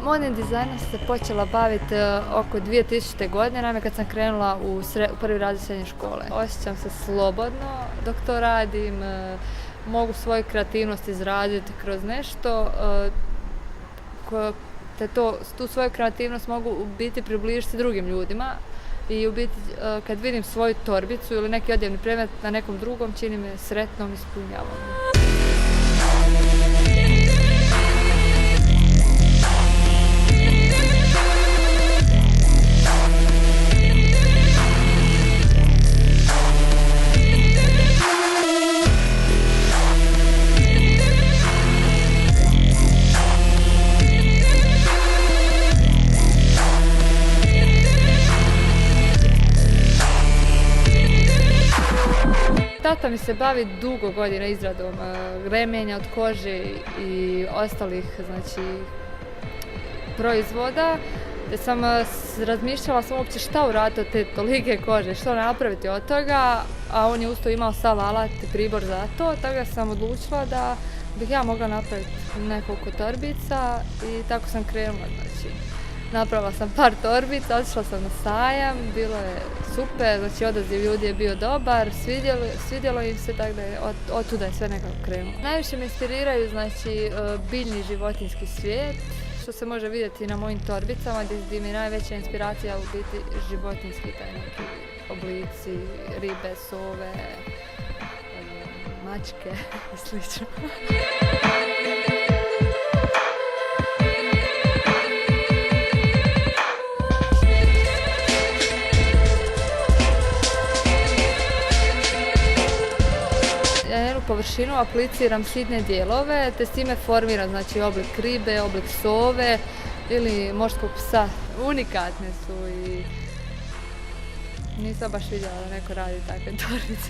Modnim dizajnom sam se počela baviti oko 2000. godine, naime kad sam krenula u prvi razred srednje škole. Osjećam se slobodno dok to radim, mogu svoju kreativnost izraziti kroz nešto, te tu svoju kreativnost mogu u biti približiti drugim ljudima i u biti kad vidim svoju torbicu ili neki odjevni predmet na nekom drugom čini me sretnom i ispunjavom. Tata mi se bavi dugo godina izradom remenja od kože i ostalih proizvoda. Te sam razmišljala uopće šta uraditi od te tolike kože, što napraviti od toga, a on je usto imao sav alat i pribor za to, tako da sam odlučila da bih ja mogla napraviti nekoliko torbica i tako sam krenula. Napravila sam par torbica, otišla sam na sajam, bilo je super, odaziv ljudi je bio dobar, svidjelo im se, tako da je od tuda je sve nekako krenulo. Najviše me inspiriraju biljni životinjski svijet, što se može vidjeti na mojim torbicama, gdje mi je najveća inspiracija u biti životinjski taj neki oblici, ribe, sove, mačke i slično. Površinu apliciram sitne dijelove te s time formiram oblik ribe, oblik sove ili morskog psa. Unikatne su i nisam baš vidjela da neko radi takve torbice.